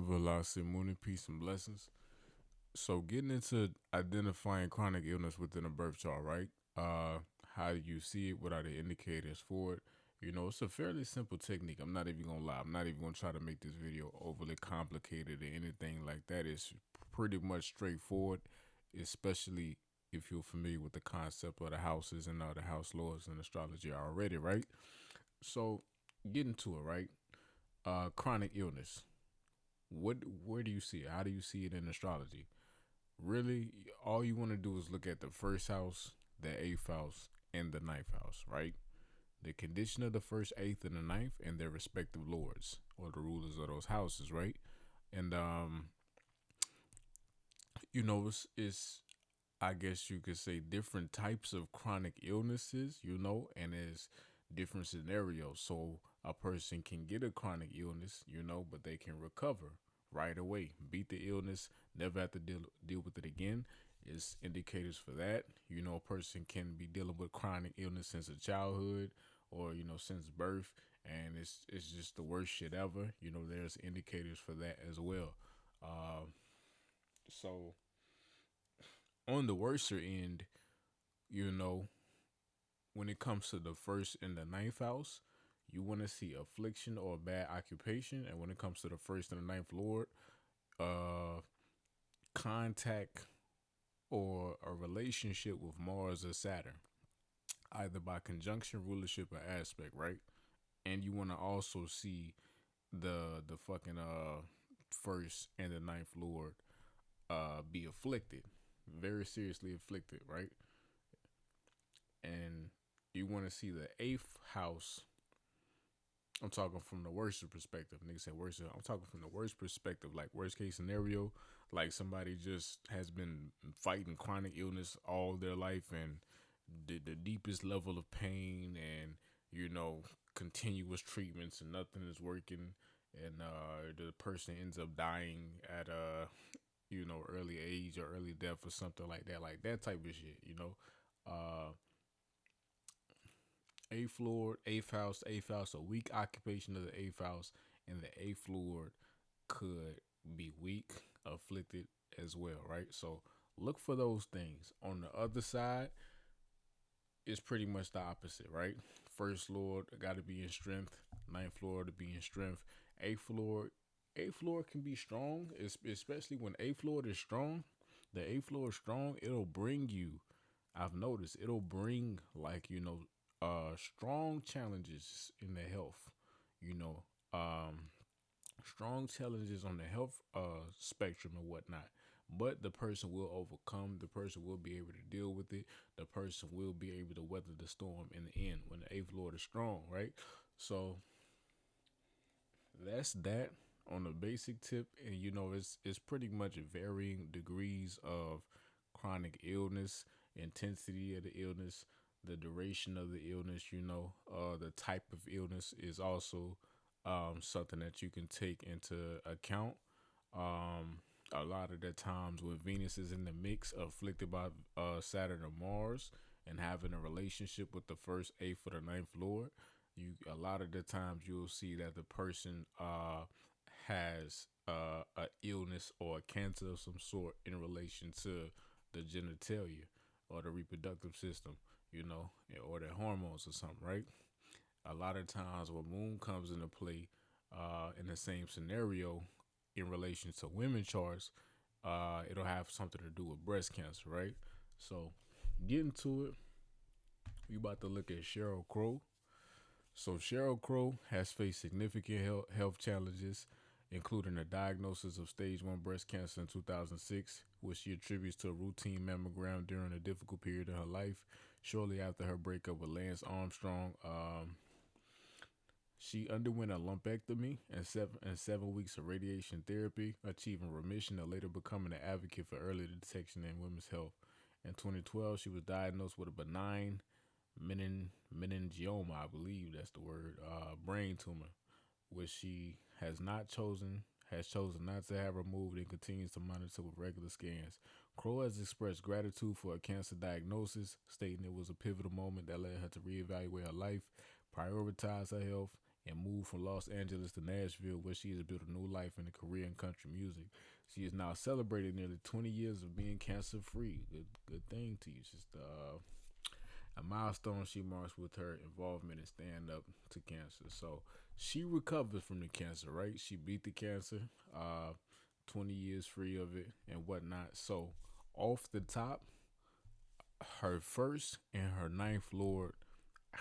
Velasquez, peace and blessings. So, getting into identifying chronic illness within a birth chart, right? How do you see it? What are the indicators for it? It's a fairly simple technique. I'm not even gonna lie. I'm not even gonna try to make this video overly complicated or anything like that. It's pretty much straightforward, especially if you're familiar with the concept of the houses and the house laws and astrology already, right? So, getting to it, right? Chronic illness. Where do you see it? How do you see it in astrology? Really, all you want to do is look at the first house, the eighth house, and the ninth house, right? The condition of the first, eighth, and the ninth, and their respective lords or the rulers of those houses, right? And it's I guess you could say different types of chronic illnesses, and there's different scenarios. So a person can get a chronic illness, but they can recover right away, beat the illness, never have to deal with it again. It's indicators for that. A person can be dealing with chronic illness since a childhood or since birth, and it's just the worst shit ever. There's indicators for that as well. So on the worser end, you know, when it comes to the first and the ninth house, you want to see affliction or a bad occupation. And when it comes to the first and the ninth lord, uh, contact or a relationship with Mars or Saturn, either by conjunction, rulership, or aspect, right? And you want to also see the fucking first and the ninth lord be afflicted, very seriously afflicted, right? And you want to see the eighth house. I'm talking from the worst perspective. Niggas say worst. I'm talking from the worst perspective, like worst case scenario, like somebody just has been fighting chronic illness all their life and the deepest level of pain and continuous treatments and nothing is working, and the person ends up dying at a early age or early death or something like that type of shit. Uh, eighth lord, eighth house, a weak occupation of the eighth house, and the eighth lord could be weak, afflicted as well, right? So look for those things. On the other side, it's pretty much the opposite, right? First lord got to be in strength, ninth lord to be in strength, eighth lord. Eighth lord can be strong, especially when eighth lord is strong. The eighth lord is strong. It'll bring you. I've noticed it'll bring strong challenges in the health. You know, strong challenges on the health spectrum and whatnot. But the person will overcome. The person will be able to deal with it. The person will be able to weather the storm in the end when the eighth lord is strong, right? So that's that on the basic tip, and it's pretty much varying degrees of chronic illness, intensity of the illness, the duration of the illness. The type of illness is also something that you can take into account. A lot of the times when Venus is in the mix, afflicted by Saturn or Mars, and having a relationship with the first, eighth, or the ninth lord, a lot of the times you'll see that the person has a illness or a cancer of some sort in relation to the genitalia or the reproductive system, or their hormones or something, right? A lot of times when moon comes into play in the same scenario in relation to women charts, it'll have something to do with breast cancer, right? So getting to it, we about to look at Cheryl Crow. So Cheryl Crow has faced significant health challenges, including a diagnosis of stage 1 breast cancer in 2006, which she attributes to a routine mammogram during a difficult period in her life. Shortly after her breakup with Lance Armstrong, she underwent a lumpectomy and 7 weeks of radiation therapy, achieving remission and later becoming an advocate for early detection in women's health. In 2012, she was diagnosed with a benign meningioma, I believe that's the word, brain tumor, which she has chosen not to have removed and continues to monitor with regular scans. Crow has expressed gratitude for a cancer diagnosis, stating it was a pivotal moment that led her to reevaluate her life, prioritize her health, and moved from Los Angeles to Nashville, where she has built a new life in the career in country music. She is now celebrating nearly 20 years of being cancer free. Good thing to you, sister. A milestone she marks with her involvement in stand up to cancer. So she recovered from the cancer, right? She beat the cancer, 20 years free of it and whatnot. So off the top, her first and her ninth lord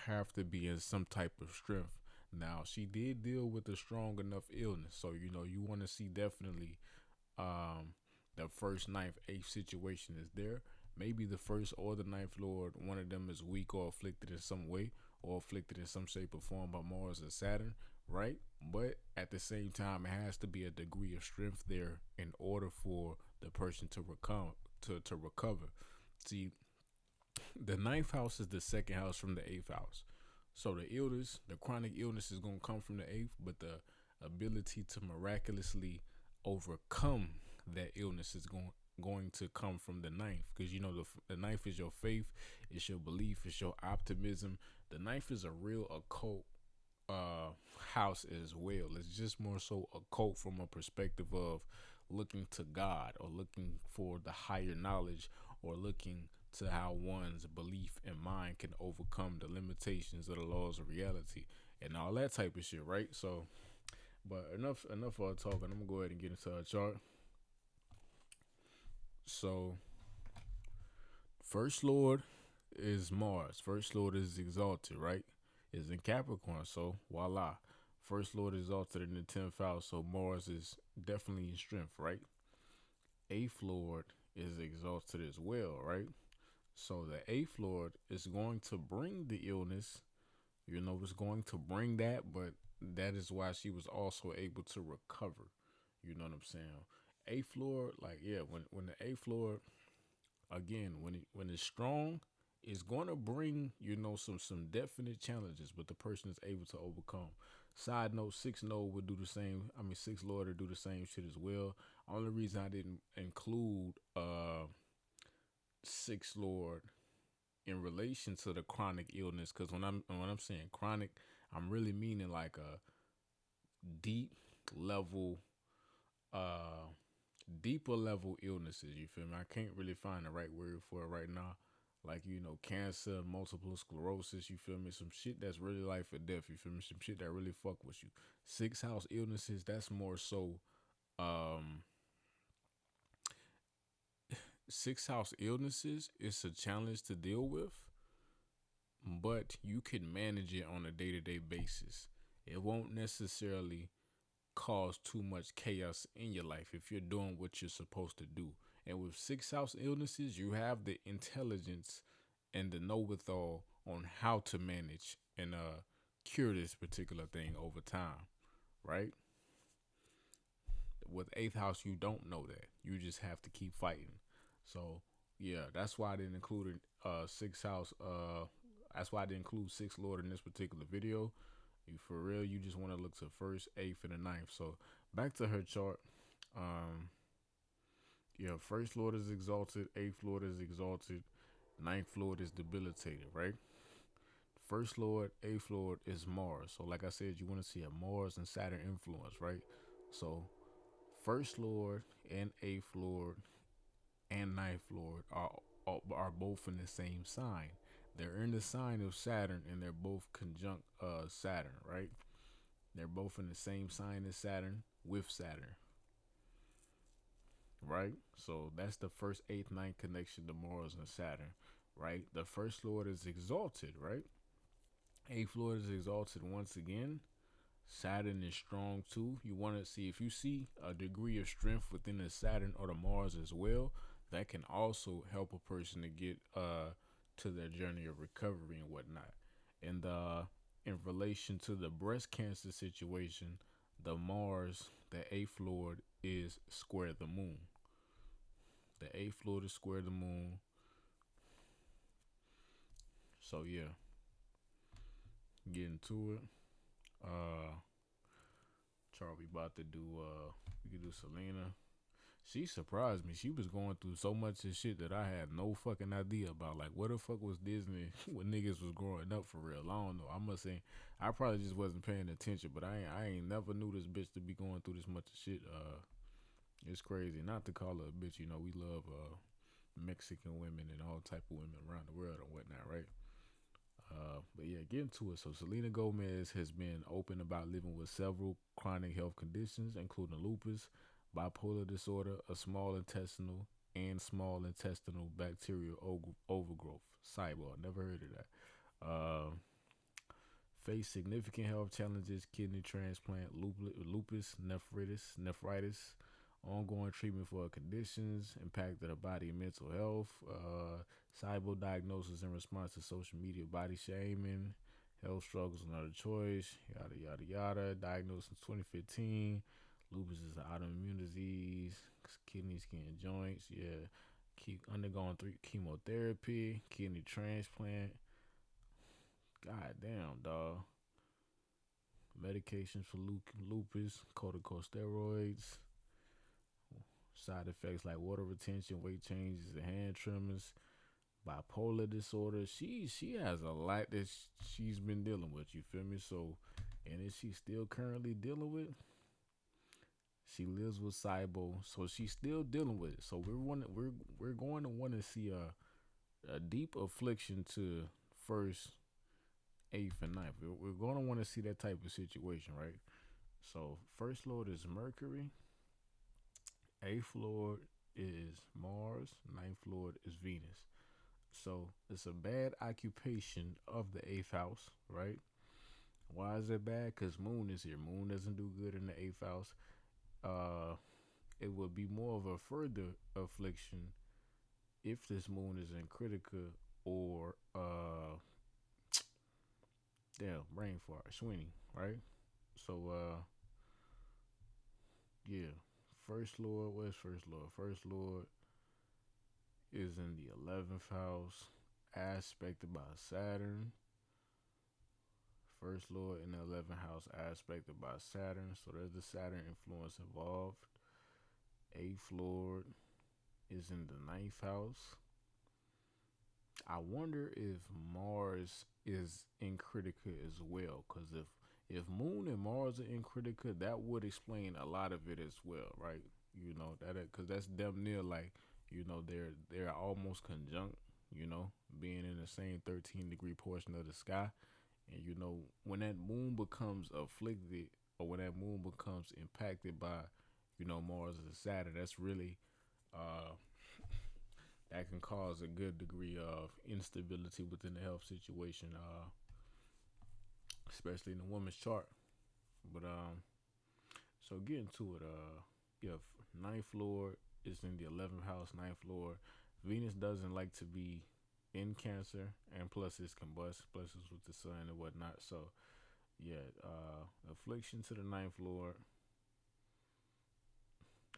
have to be in some type of strength. Now she did deal with a strong enough illness, so you want to see definitely um, the first, ninth, eighth situation is there. Maybe the first or the ninth lord, one of them is weak or afflicted in some way, or afflicted in some shape or form by Mars or Saturn, right? But at the same time, it has to be a degree of strength there in order for the person to recover. To recover. See, the ninth house is the second house from the eighth house. So the illness, the chronic illness is going to come from the eighth, but the ability to miraculously overcome that illness is going to come from the ninth, because the ninth is your faith, it's your belief, it's your optimism. The ninth is a real occult uh house as well. It's just more so occult from a perspective of looking to God, or looking for the higher knowledge, or looking to how one's belief and mind can overcome the limitations of the laws of reality and all that type of shit, right? So, but enough of talking. I'm gonna go ahead and get into our chart. So, first lord is Mars. First lord is exalted, right? Is in Capricorn. So voila. First lord is exalted in the 10th house. So Mars is definitely in strength, right? Eighth lord is exalted as well, right? So the eighth lord is going to bring the illness. It's going to bring that, but that is why she was also able to recover. You know what I'm saying? Eighth lord, like, yeah, when the eighth lord, again, when it's strong, it's going to bring some definite challenges, but the person is able to overcome. Side note: six node would do the same. I mean, six lord would do the same shit as well. Only reason I didn't include six lord in relation to the chronic illness, because when I'm saying chronic, I'm really meaning like a deep level, uh deeper level illnesses. You feel me? I can't really find the right word for it right now. Like, cancer, multiple sclerosis. You feel me? Some shit that's really life or death. You feel me? Some shit that really fuck with you. Six house illnesses. That's more so. Um, Six house illnesses. It's a challenge to deal with, but you can manage it on a day to day basis. It won't necessarily cause too much chaos in your life if you're doing what you're supposed to do. And with six house illnesses, you have the intelligence and the know withal on how to manage and cure this particular thing over time, right? With eighth house, you don't know that. You just have to keep fighting. So yeah, that's why I didn't include six house. That's why I didn't include six lord in this particular video. You for real, you just want to look to first, eighth, and the ninth. So back to her chart. Um, yeah, first lord is exalted, eighth lord is exalted, ninth lord is debilitated, right? First lord, eighth lord is Mars. So like I said, you want to see a Mars and Saturn influence, right? So first lord and eighth lord and ninth lord are both in the same sign. They're in the sign of Saturn, and they're both conjunct Saturn, right? They're both in the same sign as Saturn with Saturn, right? So that's the first eighth ninth connection to Mars and Saturn, right? The first lord is exalted, right? Eighth lord is exalted once again. Saturn is strong too. You want to see if you see a degree of strength within the Saturn or the Mars as well. That can also help a person to get to their journey of recovery and whatnot. And in relation to the breast cancer situation, the Mars, the eighth lord, is square the moon. The eighth lord is square the moon. So yeah, getting to it. Charlie about to do we could do Selena. She surprised me. She was going through so much of shit that I had no fucking idea about. Like, what the fuck was Disney when niggas was growing up for real? I don't know. I must say, I probably just wasn't paying attention. But I ain't never knew this bitch to be going through this much of shit. It's crazy. Not to call her a bitch. You know, we love Mexican women and all type of women around the world and whatnot, right? But yeah, getting to it. So Selena Gomez has been open about living with several chronic health conditions, including lupus, bipolar disorder, a small intestinal and small intestinal bacterial overgrowth. Cyber, never heard of that. Face significant health challenges, kidney transplant, lupus, nephritis, ongoing treatment for her conditions, impacted her body and mental health, cyber diagnosis in response to social media body shaming, health struggles, another choice, yada, yada, yada, diagnosed in 2015, lupus is an autoimmune disease, kidney, skin, joints, yeah, keep undergoing chemotherapy, kidney transplant, god damn, dog. Medications for lupus, corticosteroids, side effects like water retention, weight changes, and hand tremors, bipolar disorder. She has a lot that she's been dealing with. You feel me? So, and is she still currently dealing with? She lives with SIBO, so she's still dealing with it. So we're going to want to see a deep affliction to first, eighth, and ninth. We're going to want to see that type of situation, right? So first lord is Mercury, eighth lord is Mars, ninth lord is Venus. So it's a bad occupation of the eighth house, right? Why is it bad? Because Moon is here. Moon doesn't do good in the eighth house. Uh, it would be more of a further affliction if this Moon is in Critica or damn brain fart, Sweeney, right? So yeah, first lord. Where's first lord? First lord is in the 11th house, aspected by Saturn. First lord in the 11th house, aspected by Saturn. So there's the Saturn influence involved. Eighth lord is in the ninth house. I wonder if Mars is in Critica as well, because if Moon and Mars are in Critica, that would explain a lot of it as well, right? You know that because that's damn near like they're almost conjunct. Being in the same 13-degree portion of the sky, and when that moon becomes afflicted or when that moon becomes impacted by Mars and Saturn, that's really uh that can cause a good degree of instability within the health situation, especially in the woman's chart. But so getting to it, yeah, ninth lord is in the 11th house. Ninth lord, Venus doesn't like to be in Cancer, and plus it's combust, plus it's with the sun and whatnot. So yeah, affliction to the ninth lord,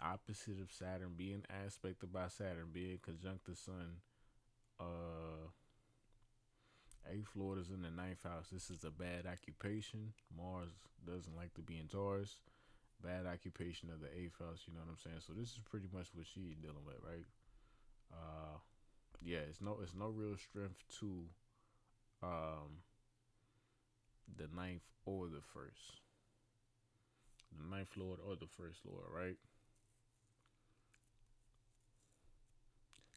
opposite of Saturn, being aspected by Saturn, being conjunct the sun. Uh, Eighth lord is in the ninth house. This is a bad occupation. Mars doesn't like to be in Taurus. Bad occupation of the eighth house. You know what I'm saying? So this is pretty much what she's dealing with, right? Uh, yeah, it's no real strength to um the ninth or the first, the ninth lord or the first lord, right?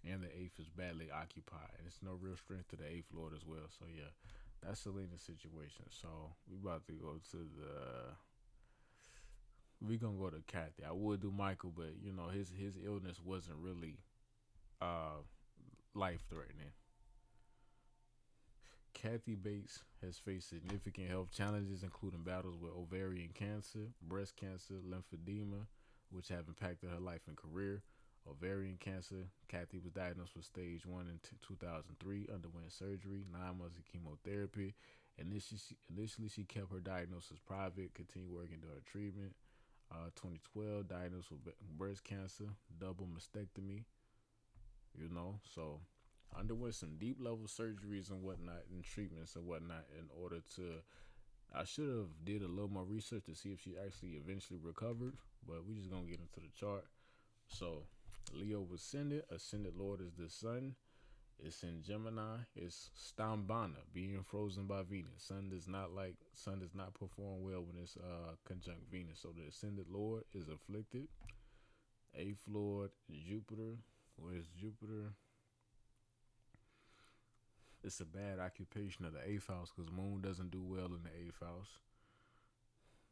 And the eighth is badly occupied. And it's no real strength to the eighth lord as well. So yeah, that's Selena's situation. So we about to go to the. We gonna go to Kathy. I would do Michael, but his illness wasn't really uh life threatening. Kathy Bates has faced significant health challenges, including battles with ovarian cancer, breast cancer, lymphedema, which have impacted her life and career. Ovarian cancer, Kathy was diagnosed with stage 1 in 2003, underwent surgery, 9 months of chemotherapy. Initially, she kept her diagnosis private, continued working through her treatment. 2012, diagnosed with breast cancer, double mastectomy, so underwent some deep level surgeries and whatnot and treatments and whatnot in order to. I should have did a little more research to see if she actually eventually recovered, but we just gonna get into the chart. So Leo ascendant. Ascendant Lord is the sun. It's in Gemini. It's Stambana, being frozen by Venus. Sun does not perform well when it's conjunct Venus. So the ascendant Lord is afflicted. Eighth Lord, Jupiter. Where's Jupiter? It's a bad occupation of the eighth house because Moon doesn't do well in the eighth house.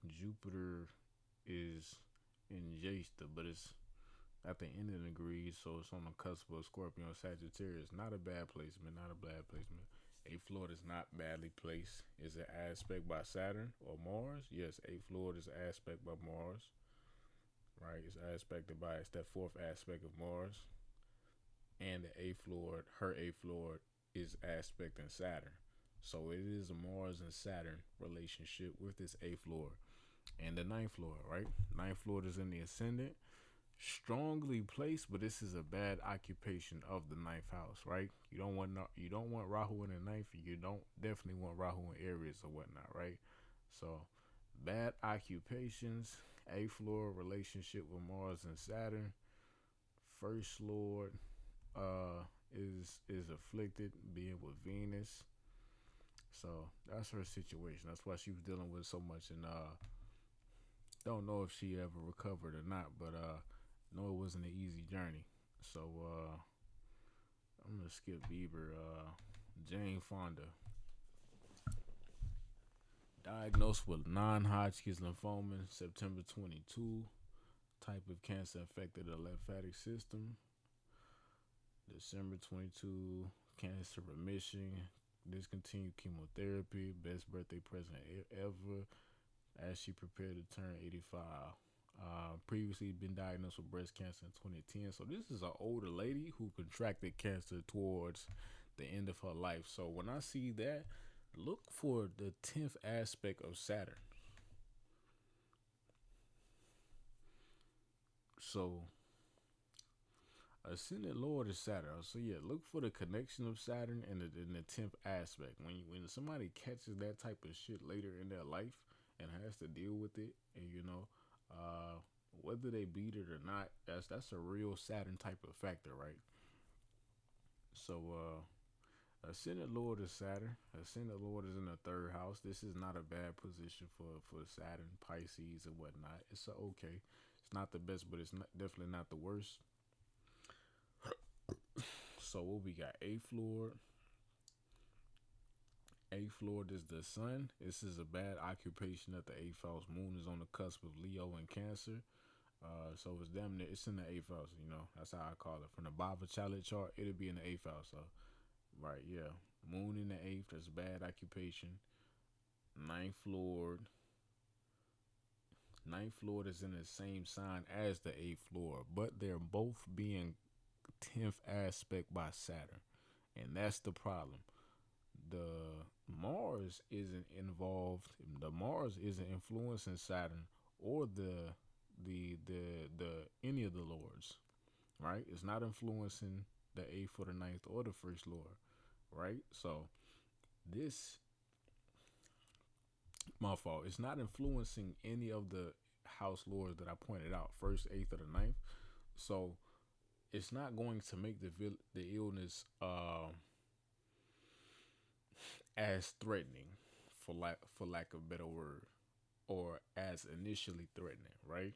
Jupiter is in Jesta, but it's at the end of the degrees, so it's on the cusp of Scorpio and Sagittarius. Not a bad placement, not a bad placement. Eighth Lord is not badly placed. Is it aspect by Saturn or Mars? Yes, eighth Lord is aspect by Mars, right? It's aspected by it's that fourth aspect of Mars, and the eighth Lord, her eighth Lord, is aspect in Saturn. So it is a Mars and Saturn relationship with this eighth Lord and the ninth Lord, right? Ninth Lord is in the ascendant, strongly placed, but this is a bad occupation of the ninth house, right? You don't want Rahu in the ninth. You don't definitely want Rahu in Aries or whatnot, right? So bad occupations, eighth Lord relationship with Mars and Saturn. First Lord is afflicted, being with Venus. So that's her situation. That's why she was dealing with so much, and don't know if she ever recovered or not, but no, it wasn't an easy journey. So I'm gonna skip Bieber. Jane Fonda, diagnosed with non-Hodgkin's lymphoma, September 22. Type of cancer affected the lymphatic system. December 22, cancer remission. Discontinued chemotherapy. Best birthday present ever. As she prepared to turn 85. Previously been diagnosed with breast cancer in 2010. So this is an older lady who contracted cancer towards the end of her life. So when I see that, look for the 10th aspect of Saturn. So ascendant Lord is Saturn. So yeah, look for the connection of Saturn and the 10th aspect. When somebody catches that type of shit later in their life and has to deal with it, and whether they beat it or not, that's a real Saturn type of factor, right? So ascendant Lord is Saturn. Ascendant Lord is in the third house. This is not a bad position for Saturn, Pisces, and whatnot. It's okay. It's not the best, but it's definitely not the worst. So what we got? Eighth Lord. Eighth Lord is the sun. This is a bad occupation at the eighth house. Moon is on the cusp of Leo and Cancer. So it's damn near, it's in the eighth house, That's how I call it. From the Bava Chalit chart, it'll be in the eighth house. So, right, yeah. Moon in the eighth, that's bad occupation. Ninth Lord. Ninth Lord is in the same sign as the eighth Lord, but they're both being 10th aspect by Saturn. And that's the problem. The Mars isn't involved. The Mars isn't influencing Saturn or the any of the lords, right? It's not influencing the eighth or the ninth or the first lord, right? So this, my fault. It's not influencing any of the house lords that I pointed out, first, eighth, or the ninth. So it's not going to make the illness as threatening, for lack of a better word, or as initially threatening, right?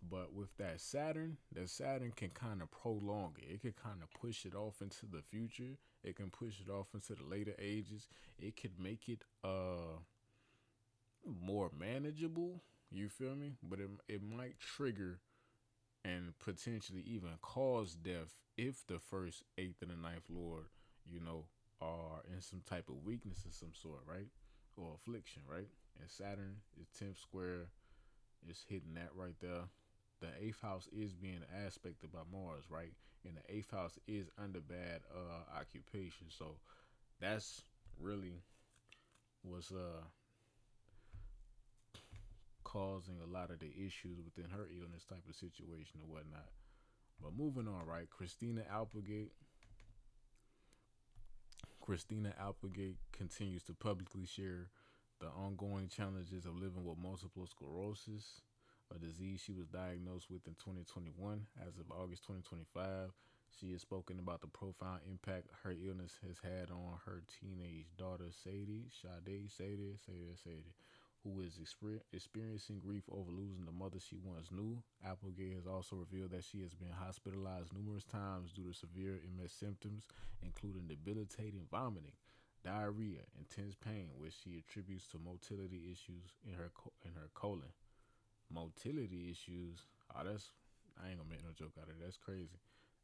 But with that Saturn can kind of prolong it. It can kind of push it off into the future. It can push it off into the later ages. It could make it more manageable. You feel me? But it might trigger and potentially even cause death if the first, eighth, and the ninth lord, are in some type of weakness of some sort, right? Or affliction, right? And Saturn is 10th square. It's hitting that right there. The eighth house is being aspected by Mars, right? And the eighth house is under bad occupation. So that's really what's causing a lot of the issues within her illness type of situation and whatnot. But moving on, right? Christina Applegate continues to publicly share the ongoing challenges of living with multiple sclerosis, a disease she was diagnosed with in 2021. As of August 2025, she has spoken about the profound impact her illness has had on her teenage daughter, Sadie, who is experiencing grief over losing the mother she once knew. Applegate has also revealed that she has been hospitalized numerous times due to severe MS symptoms, including debilitating vomiting, diarrhea, intense pain, which she attributes to motility issues in her colon. Motility issues. Oh, that's I ain't gonna make no joke out of it. That's crazy.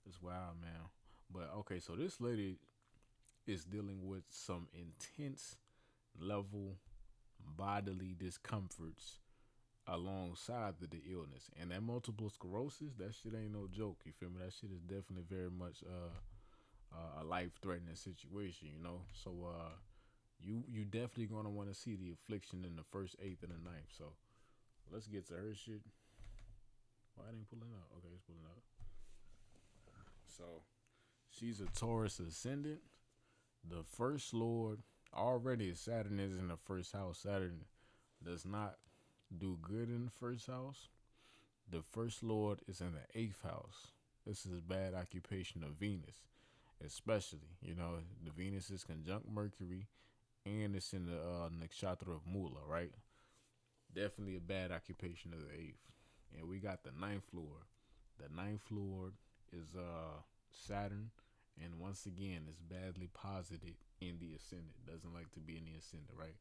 It's wild, man. But okay, so this lady is dealing with some intense level bodily discomforts alongside the illness. And that multiple sclerosis, that shit ain't no joke. You feel me? That shit is definitely very much a life threatening situation, you know? So you definitely gonna wanna see the affliction in the first, eighth, and the ninth. So let's get to her shit. Why it ain't pulling up? Okay, it's pulling up. So she's a Taurus ascendant. The first lord, already Saturn is in the first house. Saturn does not do good in the first house. The first lord is in the eighth house. This is bad occupation of Venus, especially. You know, the Venus is conjunct Mercury, and it's in the nakshatra of Mula, right? Definitely a bad occupation of the eighth. And we got the ninth lord. The ninth lord is Saturn, and once again, it's badly posited in the ascendant. Doesn't like to be in the ascendant, right?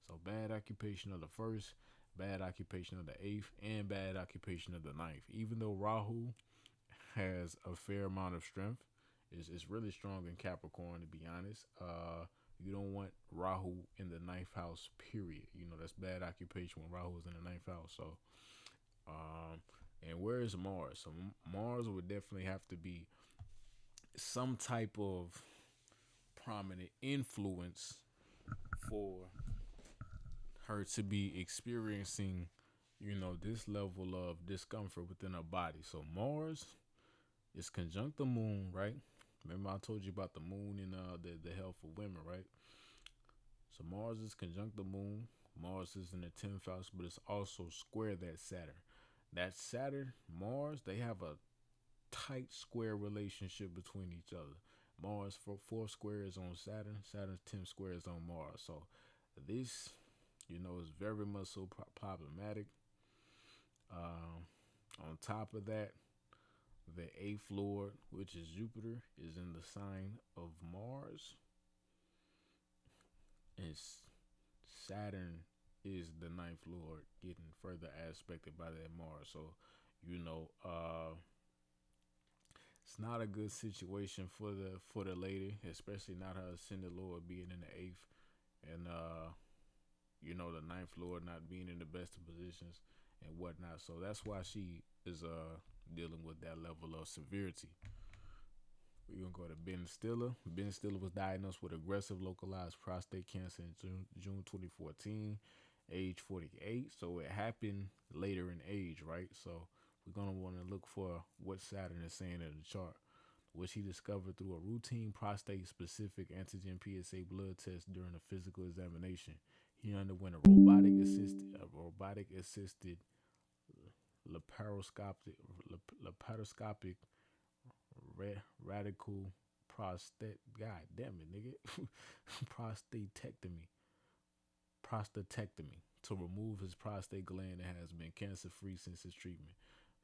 So bad occupation of the first, bad occupation of the eighth, and bad occupation of the ninth. Even though Rahu has a fair amount of strength, is really strong in Capricorn, to be honest. You don't want Rahu in the ninth house, period. You know, that's bad occupation when Rahu is in the ninth house. So, um, and where is Mars? So Mars would definitely have to be some type of prominent influence for her to be experiencing, you know, this level of discomfort within her body. So Mars is conjunct the moon, right? Remember I told you about the moon and the health of women, right? So Mars is conjunct the moon. Mars is in the 10th house, but it's also square that Saturn. That Saturn, Mars, they have a tight square relationship between each other. Mars for four squares on Saturn, Saturn's 10 squares on Mars. So this, you know, is very much so problematic. On top of that, the eighth lord, which is Jupiter, is in the sign of Mars. And Saturn is the ninth lord, getting further aspected by that Mars. So, you know, it's not a good situation for the lady, especially not her ascended lord being in the eighth, and you know, the ninth lord not being in the best of positions and whatnot. So that's why she is dealing with that level of severity. We're gonna go to Ben Stiller. Ben Stiller was diagnosed with aggressive localized prostate cancer in June 2014, age 48. So it happened later in age, right? So we're gonna want to look for what Saturn is saying in the chart, which he discovered through a routine prostate-specific antigen PSA blood test during a physical examination. He underwent a robotic assisted laparoscopic radical prostate. God damn it, nigga. prostatectomy. Prostatectomy to remove his prostate gland and has been cancer free since his treatment.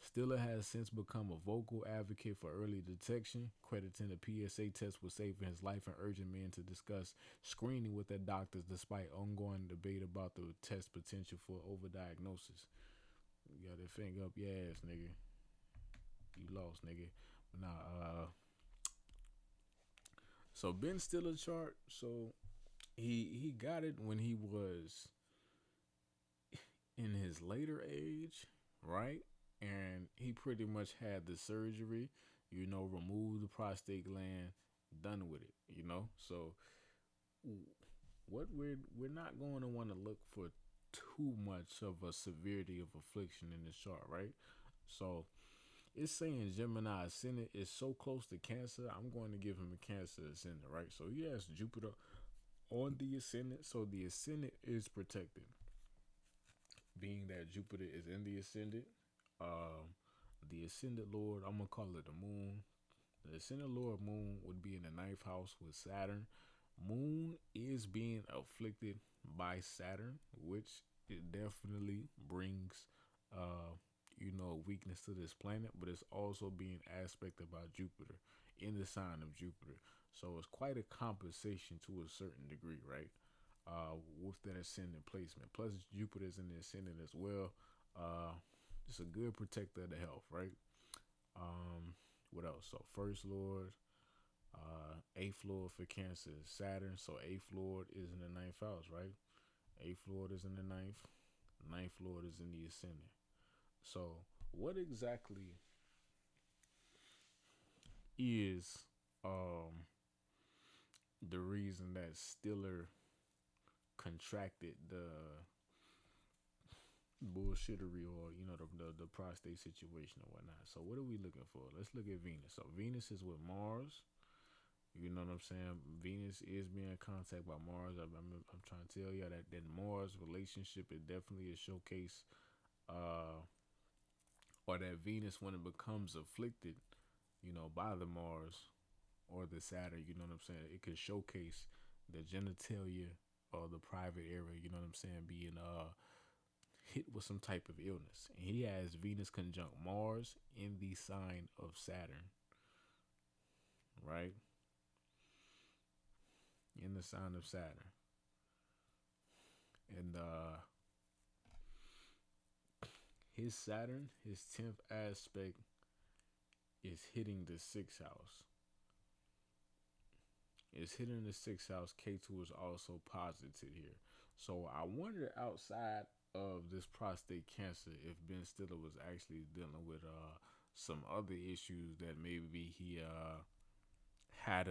Stiller has since become a vocal advocate for early detection, crediting the PSA test with saving his life and urging men to discuss screening with their doctors despite ongoing debate about the test potential for overdiagnosis. You got that finger up your ass, nigga. You lost, nigga. But nah, so Ben Stiller chart, so he got it when he was in his later age, right? And he pretty much had the surgery, you know, removed the prostate gland, done with it, you know. So what we're not going to want to look for too much of a severity of affliction in this chart, right? So it's saying Gemini ascendant is so close to Cancer. I'm going to give him a Cancer ascendant, right? So he has Jupiter on the ascendant, so the ascendant is protected. being that Jupiter is in the ascendant. Um, the ascendant lord, I'm gonna call it the moon. The ascendant lord moon would be in the ninth house with Saturn. Moon is being afflicted by Saturn, which it definitely brings, uh, weakness to this planet. But it's also being aspected by Jupiter in the sign of Jupiter. So it's quite a compensation to a certain degree, right? With that ascendant placement. Plus, Jupiter's in the ascendant as well. Uh, it's a good protector of the health, right? Um, what else? So first lord, eighth lord for Cancer is Saturn. So eighth lord is in the ninth house, right? Eighth lord is in the ninth. Ninth lord is in the ascendant. So what exactly is um the reason that Stiller contracted the bullshittery, or the prostate situation or whatnot? So what are we looking for? Let's look at Venus. So Venus is with Mars. You know what I'm saying? Venus is being contacted by Mars. I'm trying to tell you that Mars relationship is definitely a showcase, uh, or that Venus, when it becomes afflicted, by the Mars or the Saturn, you know what I'm saying? It could showcase the genitalia or the private area, you know what I'm saying, being hit with some type of illness. And he has Venus conjunct Mars in the sign of Saturn, right? In the sign of Saturn. And his Saturn, his 10th aspect, is hitting the sixth house. It's hitting the sixth house. K2 is also posited here. So I wonder, outside of this prostate cancer, if Ben Stiller was actually dealing with some other issues that maybe he had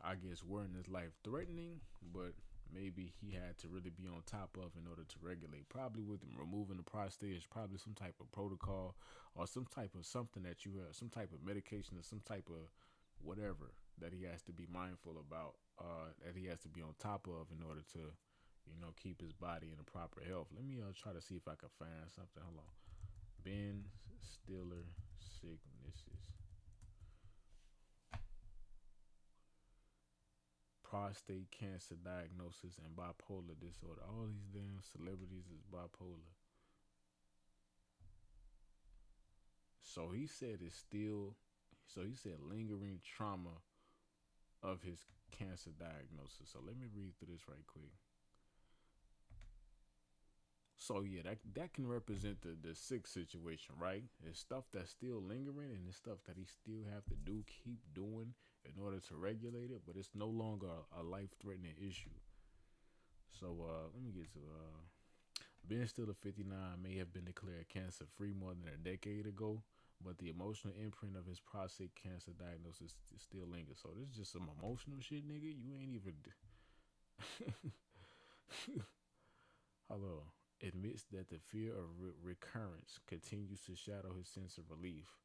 I guess, were in his life threatening, but maybe he had to really be on top of in order to regulate. Probably with removing the prostate, is probably some type of protocol or some type of something that you have, some type of medication or some type of whatever that he has to be mindful about, that he has to be on top of in order to, keep his body in the proper health. Let me try to see if I can find something. Hold on. Ben Stiller sicknesses. Prostate cancer diagnosis and bipolar disorder. All these damn celebrities is bipolar. So he said it's still, so he said lingering trauma of his cancer diagnosis. So let me read through this right quick. So yeah, that can represent the sick situation, right? It's stuff that's still lingering, and it's stuff that he still have to keep doing in order to regulate it, but it's no longer a life threatening issue. So let me get to Ben Stiller, 59, may have been declared cancer free more than a decade ago, but the emotional imprint of his prostate cancer diagnosis still lingers. So this is just some emotional shit, nigga. You ain't even. Hello. Admits that the fear of recurrence continues to shadow his sense of relief.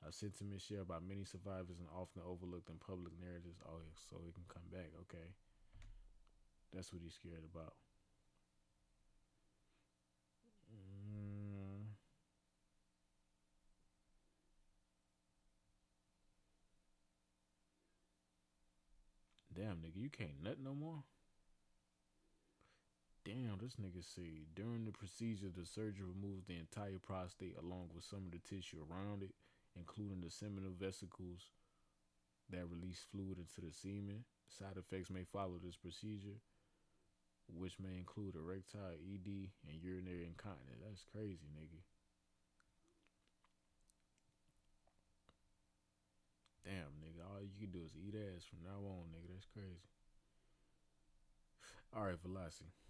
A sentiment shared by many survivors and often overlooked in public narratives. Oh, yeah, so he can come back. Okay. That's what he's scared about. Mm, damn, nigga, you can't nut no more? Damn, this nigga say during the procedure, the surgeon removes the entire prostate along with some of the tissue around it, including the seminal vesicles that release fluid into the semen. Side effects may follow this procedure, which may include erectile ED and urinary incontinence. That's crazy, nigga. Damn, nigga, all you can do is eat ass from now on, nigga. That's crazy. All right, Velocity.